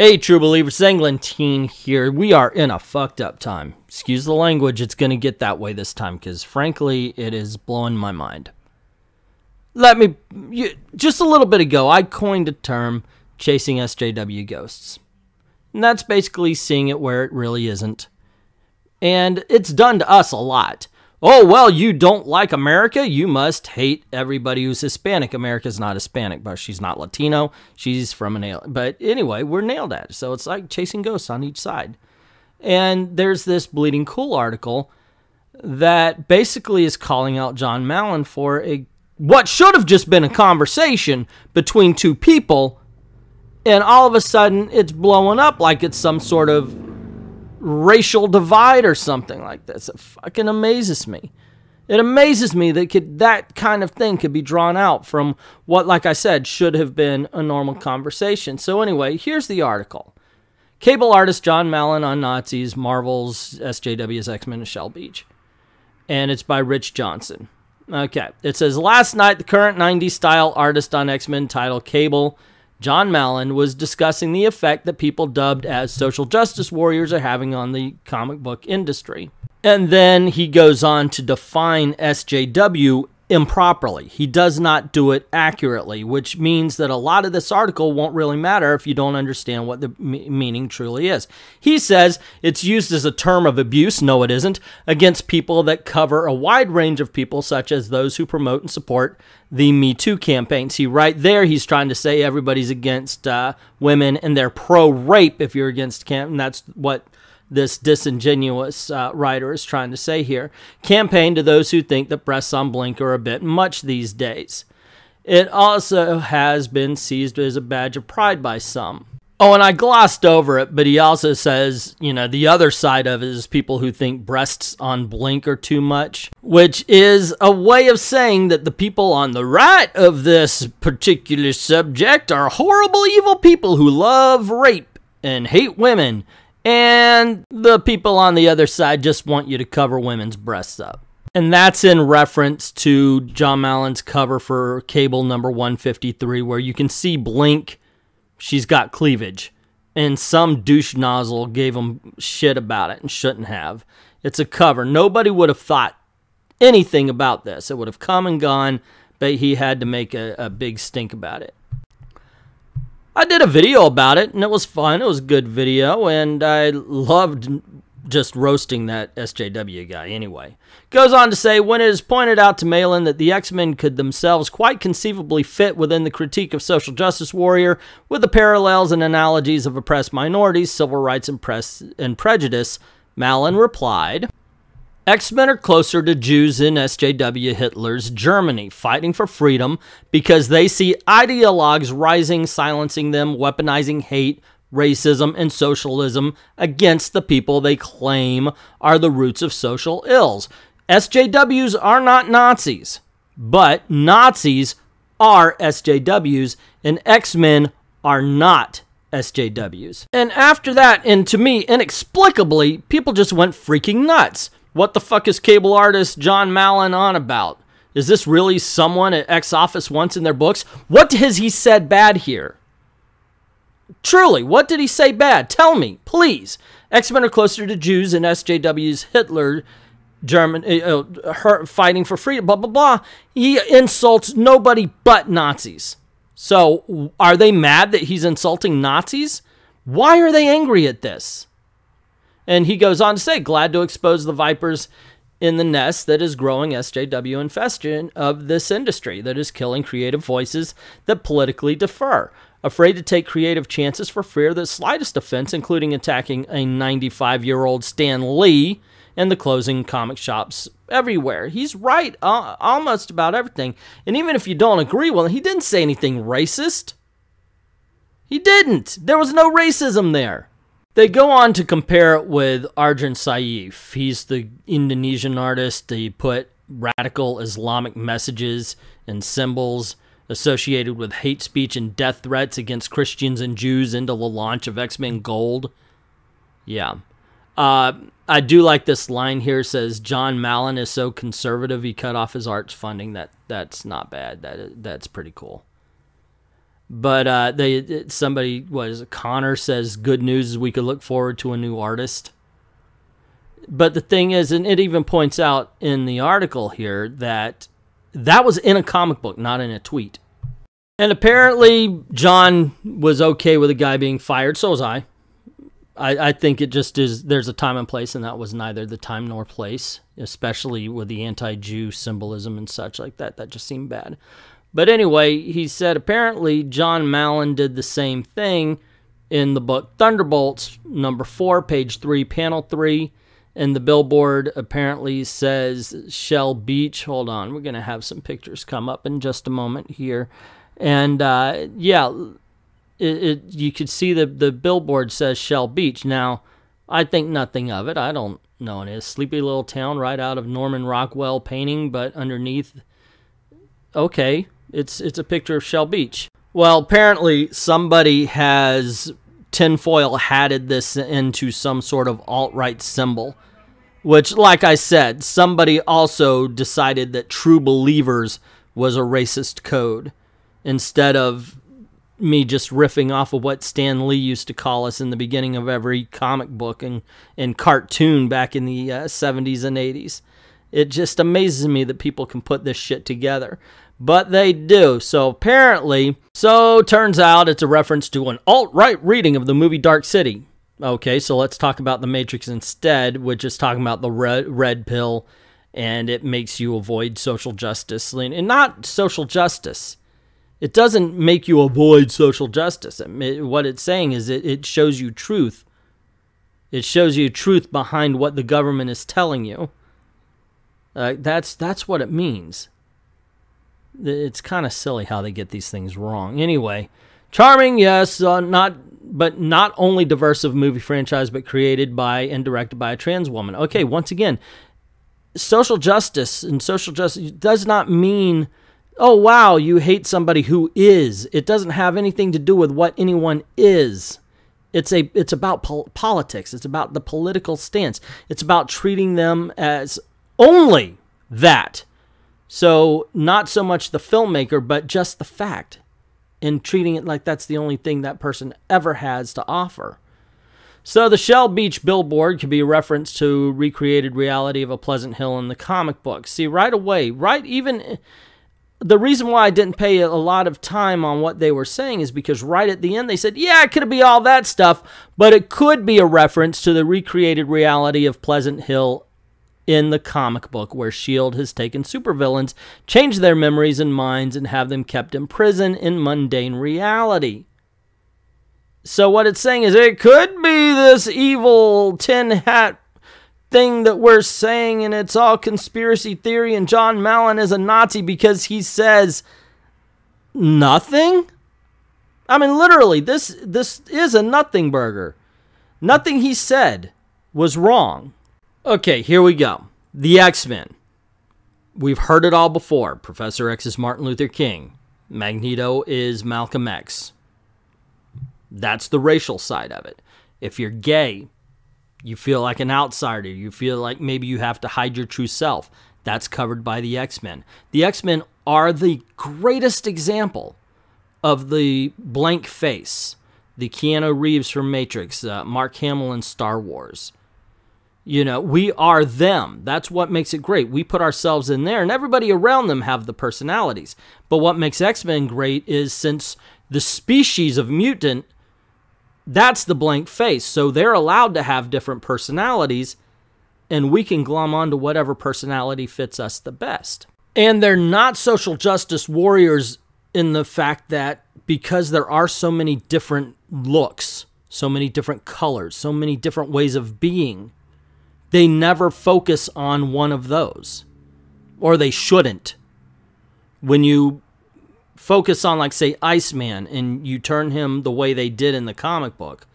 Hey, true believers, Englentine here. We are in a fucked up time. Excuse the language, it's going to get that way this time, because frankly, it is blowing my mind. Just a little bit ago, I coined a term, chasing SJW ghosts. And that's basically seeing it where it really isn't. And it's done to us a lot. Oh, well, you don't like America? You must hate everybody who's Hispanic. America's not Hispanic, but she's not Latino. She's from an alien. But anyway, we're nailed at it. So it's like chasing ghosts on each side. And there's this Bleeding Cool article that basically is calling out Jon Malin for what should have just been a conversation between two people. And all of a sudden, it's blowing up like it's some sort of racial divide or something like this. It fucking amazes me. It amazes me that that kind of thing could be drawn out from what, like I said, should have been a normal conversation. So anyway, here's the article. Cable artist Jon Malin on Nazis, Marvel's SJW's X-Men Shell Beach. And it's by Rich Johnson. Okay. It says, last night, the current 90s style artist on X-Men titled Cable, Jon Malin, was discussing the effect that people dubbed as social justice warriors are having on the comic book industry. And then he goes on to define SJW improperly. He does not do it accurately, which means that a lot of this article won't really matter if you don't understand what the meaning truly is. He says it's used as a term of abuse, no it isn't, against people that cover a wide range of people, such as those who promote and support the Me Too campaign. See, right there, he's trying to say everybody's against women and they're pro-rape if you're against camp, and that's what this disingenuous writer is trying to say here. Campaign to those who think that breasts on Blink are a bit much these days. It also has been seized as a badge of pride by some. Oh, and I glossed over it, but he also says, you know, the other side of it is people who think breasts on Blink are too much, which is a way of saying that the people on the right of this particular subject are horrible, evil people who love rape and hate women. And the people on the other side just want you to cover women's breasts up. And that's in reference to Jon Malin's cover for Cable number 153, where you can see Blink, she's got cleavage. And some douche nozzle gave him shit about it and shouldn't have. It's a cover. Nobody would have thought anything about this. It would have come and gone, but he had to make a big stink about it. I did a video about it, and it was fun. It was a good video, and I loved just roasting that SJW guy anyway. Goes on to say, when it is pointed out to Malin that the X-Men could themselves quite conceivably fit within the critique of social justice warrior with the parallels and analogies of oppressed minorities, civil rights, and prejudice, Malin replied, X-Men are closer to Jews in SJW Hitler's Germany, fighting for freedom because they see ideologues rising, silencing them, weaponizing hate, racism, and socialism against the people they claim are the roots of social ills. SJWs are not Nazis, but Nazis are SJWs, and X-Men are not SJWs. And after that, and to me, inexplicably, people just went freaking nuts. What the fuck is cable artist Jon Malin on about? Is this really someone at X Office wants in their books? What has he said bad here? Truly, what did he say bad? Tell me, please. X-Men are closer to Jews in SJW's Hitler, fighting for freedom, blah, blah, blah. He insults nobody but Nazis. So, are they mad that he's insulting Nazis? Why are they angry at this? And he goes on to say, glad to expose the vipers in the nest that is growing SJW infestation of this industry that is killing creative voices that politically differ. Afraid to take creative chances for fear of the slightest offense, including attacking a 95-year-old Stan Lee and the closing comic shops everywhere. He's right almost about everything. And even if you don't agree, well, he didn't say anything racist. He didn't. There was no racism there. They go on to compare it with Arjun Saif. He's the Indonesian artist. He put radical Islamic messages and symbols associated with hate speech and death threats against Christians and Jews into the launch of X-Men Gold. Yeah. I do like this line here. It says, Jon Malin is so conservative he cut off his arts funding. That's not bad. That's pretty cool. But somebody Connor says, good news is we could look forward to a new artist. But the thing is, and it even points out in the article here, that was in a comic book, not in a tweet. And apparently Jon was okay with a guy being fired. So was I. I think it just is, there's a time and place, and that was neither the time nor place, especially with the anti-Jew symbolism and such like that. That just seemed bad. But anyway, he said apparently Jon Malin did the same thing in the book Thunderbolts, number 4, page 3, panel 3. And the billboard apparently says Shell Beach. Hold on, we're going to have some pictures come up in just a moment here. And yeah, you could see the billboard says Shell Beach. Now, I think nothing of it. I don't know. It is sleepy little town right out of Norman Rockwell painting, but underneath, okay, it's a picture of Shell Beach. Well, apparently somebody has tinfoil hatted this into some sort of alt-right symbol, which, like I said, somebody also decided that True Believers was a racist code instead of me just riffing off of what Stan Lee used to call us in the beginning of every comic book and cartoon back in the 70s and 80s. It just amazes me that people can put this shit together. But they do. So apparently, turns out it's a reference to an alt-right reading of the movie Dark City. Okay, so let's talk about The Matrix instead, which is talking about the red pill, and it makes you avoid social justice. And not social justice. It doesn't make you avoid social justice. What it's saying is it shows you truth. It shows you truth behind what the government is telling you. That's what it means. It's kind of silly how they get these things wrong. Anyway, charming, yes, but not only diverse of movie franchise, but created by and directed by a trans woman. Okay, once again, social justice does not mean, oh wow, you hate somebody who is. It doesn't have anything to do with what anyone is. It's about politics. It's about the political stance. It's about treating them as only that. So not so much the filmmaker, but just the fact, and treating it like that's the only thing that person ever has to offer. So the Shell Beach billboard could be a reference to recreated reality of a Pleasant Hill in the comic book. See, right away, even the reason why I didn't pay a lot of time on what they were saying is because right at the end they said, yeah, it could be all that stuff, but it could be a reference to the recreated reality of Pleasant Hill in the comic book, where S.H.I.E.L.D. has taken supervillains, changed their memories and minds, and have them kept in prison in mundane reality. So what it's saying is it could be this evil tin hat thing that we're saying, and it's all conspiracy theory, and Jon Malin is a Nazi because he says nothing? I mean, literally, this is a nothing burger. Nothing he said was wrong. Okay, here we go. The X-Men. We've heard it all before. Professor X is Martin Luther King. Magneto is Malcolm X. That's the racial side of it. If you're gay, you feel like an outsider. You feel like maybe you have to hide your true self. That's covered by the X-Men. The X-Men are the greatest example of the blank face. The Keanu Reeves from Matrix, Mark Hamill in Star Wars. You know, we are them. That's what makes it great. We put ourselves in there, and everybody around them have the personalities. But what makes X-Men great is, since the species of mutant, that's the blank face. So they're allowed to have different personalities, and we can glom onto whatever personality fits us the best. And they're not social justice warriors in the fact that because there are so many different looks, so many different colors, so many different ways of being, they never focus on one of those. Or they shouldn't. When you focus on, like, say, Iceman, and you turn him the way they did in the comic book,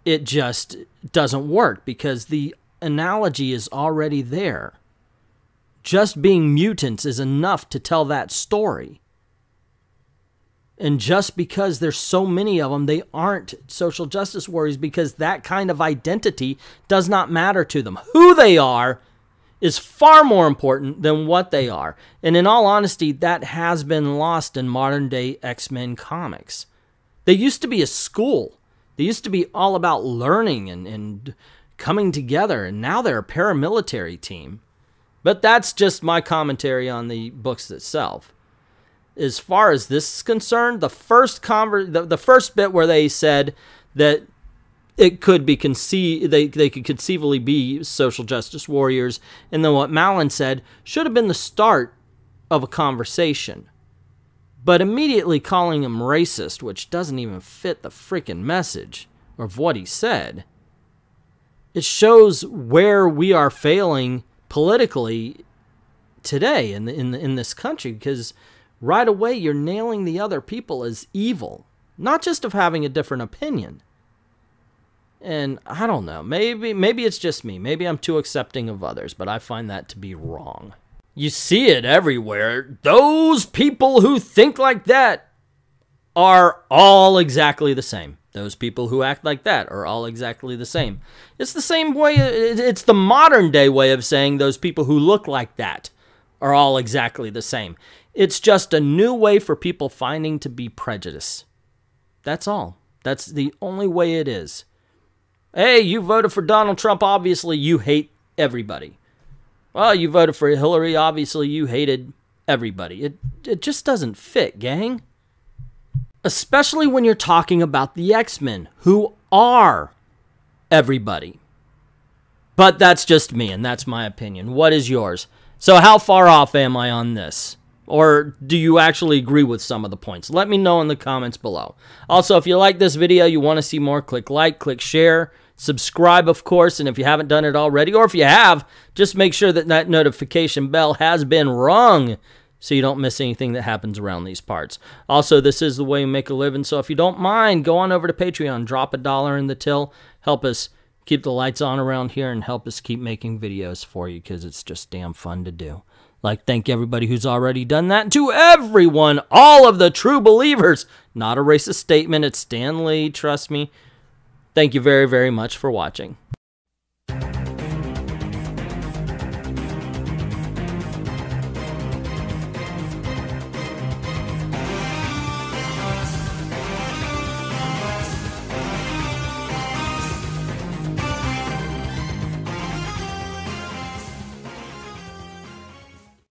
it just doesn't work because the analogy is already there. Just being mutants is enough to tell that story. And just because there's so many of them, they aren't social justice warriors, because that kind of identity does not matter to them. Who they are is far more important than what they are. And in all honesty, that has been lost in modern-day X-Men comics. They used to be a school. They used to be all about learning and coming together, and now they're a paramilitary team. But that's just my commentary on the books itself. As far as this is concerned, the first bit where they said that it could be they could conceivably be social justice warriors, and then what Malin said should have been the start of a conversation. But immediately calling him racist, which doesn't even fit the freaking message of what he said, it shows where we are failing politically today in this country, because right away you're nailing the other people as evil, not just of having a different opinion. And I don't know, maybe it's just me. Maybe I'm too accepting of others, but I find that to be wrong. You see it everywhere. Those people who think like that are all exactly the same. Those people who act like that are all exactly the same. It's the same way, it's the modern day way of saying those people who look like that are all exactly the same. It's just a new way for people finding to be prejudiced. That's all. That's the only way it is. Hey, you voted for Donald Trump, obviously you hate everybody. Well, you voted for Hillary, obviously you hated everybody. It just doesn't fit, gang. Especially when you're talking about the X-Men, who are everybody. But that's just me, and that's my opinion. What is yours? So how far off am I on this? Or do you actually agree with some of the points? Let me know in the comments below. Also, if you like this video, you want to see more, click like, click share, subscribe, of course, and if you haven't done it already, or if you have, just make sure that that notification bell has been rung so you don't miss anything that happens around these parts. Also, this is the way we make a living, so if you don't mind, go on over to Patreon, drop $1 in the till, help us keep the lights on around here, and help us keep making videos for you, because it's just damn fun to do. Thank everybody who's already done that. To everyone, all of the true believers. Not a racist statement, it's Stan Lee, trust me. Thank you very, very much for watching.